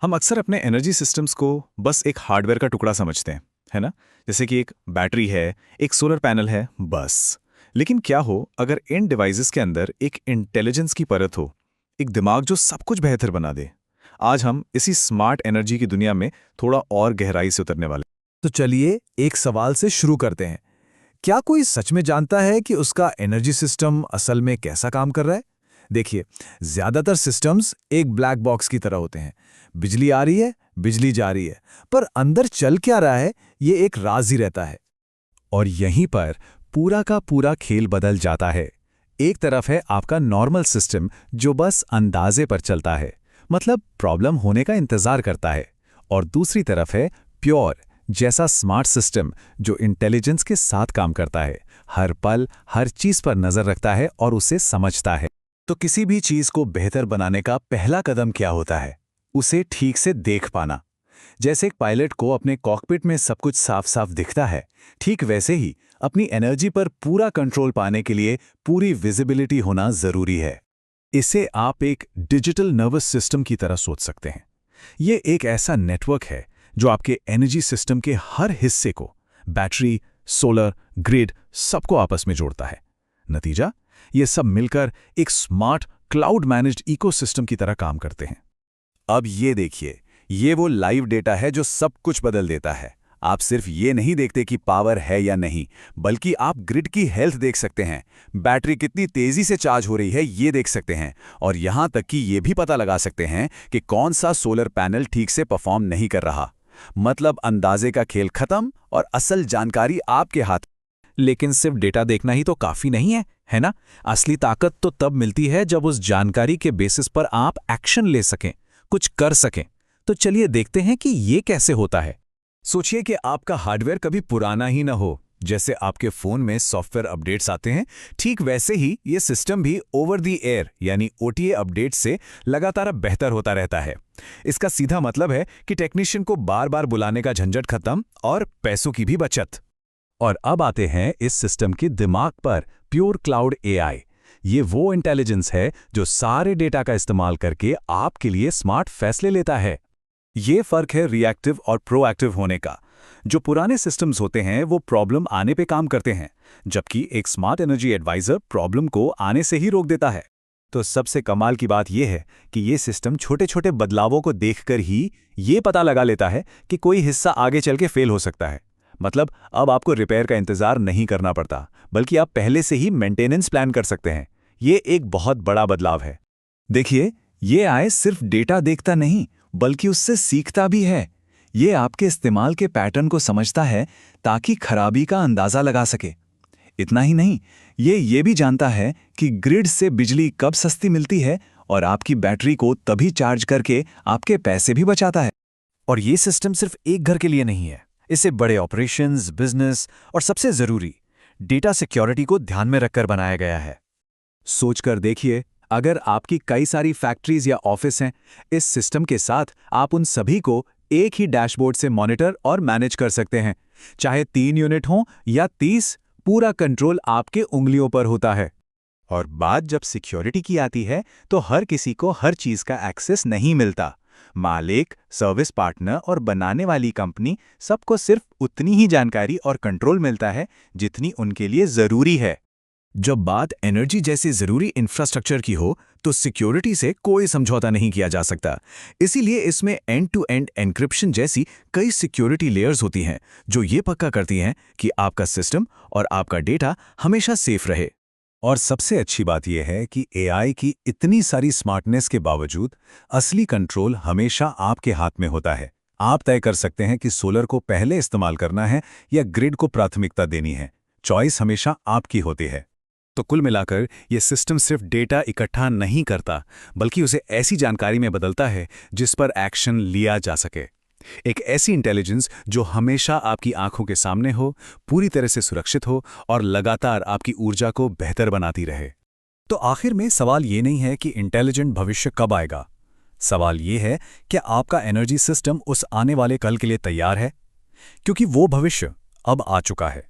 हम अक्सर अपने एनर्जी सिस्टम्स को बस एक हार्डवेयर का टुकड़ा समझते हैं, है ना? जैसे कि एक बैटरी है, एक सोलर पैनल है, बस। लेकिन क्या हो अगर इन डिवाइसेस के अंदर एक इंटेलिजेंस की परत हो, एक दिमाग जो सब कुछ बेहतर बना दे? आज हम इसी स्मार्ट एनर्जी की दुनिया में थोड़ा और गहराई से उतरने वाले। तो चलिए एक सवाल से शुरू करते हैं। क्या कोई सच में जानता है कि उसका एनर्जी सिस्टम असल में कैसा काम कर रहा है? देखिए, ज्यादातर सिस्टम्स एक ब्लैक बॉक्स की तरह होते हैं। बिजली आ रही है, बिजली जा रही है, पर अंदर चल क्या रहा है, ये एक राज ही रहता है। और यहीं पर पूरा का पूरा खेल बदल जाता है। एक तरफ है आपका नॉर्मल सिस्टम जो बस अंदाजे पर चलता है, मतलब प्रॉब्लम होने का इंतजार करता है, और दूसरी तरफ है प्योर जैसा स्मार्ट सिस्टम जो इंटेलिजेंस के साथ काम करता है, हर पल हर चीज पर नजर रखता है और उसे समझता है। तो किसी भी चीज को बेहतर बनाने का पहला कदम क्या होता है? उसे ठीक से देख पाना। जैसे एक पायलट को अपने कॉकपिट में सब कुछ साफ साफ दिखता है, ठीक वैसे ही अपनी एनर्जी पर पूरा कंट्रोल पाने के लिए पूरी विजिबिलिटी होना जरूरी है। इसे आप एक डिजिटल नर्वस सिस्टम की तरह सोच सकते हैं। ये एक ऐसा नेटवर्क है जो आपके एनर्जी सिस्टम के हर हिस्से को, बैटरी, सोलर, ग्रिड, सबको आपस में जोड़ता है। नतीजा, ये सब मिलकर एक स्मार्ट क्लाउड मैनेज्ड इकोसिस्टम की तरह काम करते हैं। अब ये देखिए, ये वो लाइव डेटा है जो सब कुछ बदल देता है। आप सिर्फ ये नहीं देखते कि पावर है या नहीं, बल्कि आप ग्रिड की हेल्थ देख सकते हैं, बैटरी कितनी तेजी से चार्ज हो रही है ये देख सकते हैं, और यहां तक कि ये भी पता लगा सकते हैं कि कौन सा सोलर पैनल ठीक से परफॉर्म नहीं कर रहा। मतलब अंदाजे का खेल खत्म और असल जानकारी आपके हाथ। लेकिन सिर्फ डेटा देखना ही तो काफी नहीं है ना? असली ताकत तो तब मिलती है जब उस जानकारी के बेसिस पर आप एक्शन ले सकें, कुछ कर सकें। तो चलिए देखते हैं कि ये कैसे होता है। सोचिए कि आपका हार्डवेयर कभी पुराना ही ना हो। जैसे आपके फोन में सॉफ्टवेयर अपडेट्स आते हैं, ठीक वैसे ही ये सिस्टम भी ओवर द एयर यानी ओटीए अपडेट से लगातार बेहतर होता रहता है। इसका सीधा मतलब है कि टेक्नीशियन को बार बार बुलाने का झंझट खत्म और पैसों की भी बचत। और अब आते हैं इस सिस्टम के दिमाग पर, प्योर क्लाउड एआई। ये वो इंटेलिजेंस है जो सारे डेटा का इस्तेमाल करके आपके लिए स्मार्ट फैसले लेता है। ये फर्क है रिएक्टिव और प्रोएक्टिव होने का। जो पुराने सिस्टम्स होते हैं वो प्रॉब्लम आने पे काम करते हैं, जबकि एक स्मार्ट एनर्जी एडवाइजर प्रॉब्लम को आने से ही रोक देता है। तो सबसे कमाल की बात यह है कि ये सिस्टम छोटे छोटे बदलावों को देखकर ही ये पता लगा लेता है कि कोई हिस्सा आगे चल के फेल हो सकता है। मतलब अब आपको रिपेयर का इंतजार नहीं करना पड़ता, बल्कि आप पहले से ही मेंटेनेंस प्लान कर सकते हैं। ये एक बहुत बड़ा बदलाव है। देखिए, ये एआई सिर्फ डेटा देखता नहीं, बल्कि उससे सीखता भी है। ये आपके इस्तेमाल के पैटर्न को समझता है ताकि खराबी का अंदाजा लगा सके। इतना ही नहीं, ये भी जानता है कि ग्रिड से बिजली कब सस्ती मिलती है और आपकी बैटरी को तभी चार्ज करके आपके पैसे भी बचाता है। और ये सिस्टम सिर्फ एक घर के लिए नहीं है। इसे बड़े ऑपरेशंस, बिजनेस और सबसे जरूरी डेटा सिक्योरिटी को ध्यान में रखकर बनाया गया है। सोचकर देखिए, अगर आपकी कई सारी फैक्ट्रीज या ऑफिस हैं, इस सिस्टम के साथ आप उन सभी को एक ही डैशबोर्ड से मॉनिटर और मैनेज कर सकते हैं। चाहे 3 यूनिट हों या 30, पूरा कंट्रोल आपके उंगलियों पर होता है। और बात जब सिक्योरिटी की आती है, तो हर किसी को हर चीज का एक्सेस नहीं मिलता। मालिक, सर्विस पार्टनर और बनाने वाली कंपनी, सबको सिर्फ उतनी ही जानकारी और कंट्रोल मिलता है जितनी उनके लिए जरूरी है। जब बात एनर्जी जैसी जरूरी इंफ्रास्ट्रक्चर की हो, तो सिक्योरिटी से कोई समझौता नहीं किया जा सकता। इसीलिए इसमें एंड टू एंड एन्क्रिप्शन जैसी कई सिक्योरिटी लेयर्स होती हैं, जो ये पक्का करती हैं कि आपका सिस्टम और आपका डेटा हमेशा सेफ रहे। और सबसे अच्छी बात यह है कि एआई की इतनी सारी स्मार्टनेस के बावजूद असली कंट्रोल हमेशा आपके हाथ में होता है। आप तय कर सकते हैं कि सोलर को पहले इस्तेमाल करना है या ग्रिड को प्राथमिकता देनी है। चॉइस हमेशा आपकी होती है। तो कुल मिलाकर यह सिस्टम सिर्फ डेटा इकट्ठा नहीं करता, बल्कि उसे ऐसी जानकारी में बदलता है जिस पर एक्शन लिया जा सके। एक ऐसी इंटेलिजेंस जो हमेशा आपकी आंखों के सामने हो, पूरी तरह से सुरक्षित हो और लगातार आपकी ऊर्जा को बेहतर बनाती रहे। तो आखिर में सवाल ये नहीं है कि इंटेलिजेंट भविष्य कब आएगा। सवाल ये है कि आपका एनर्जी सिस्टम उस आने वाले कल के लिए तैयार है, क्योंकि वो भविष्य अब आ चुका है।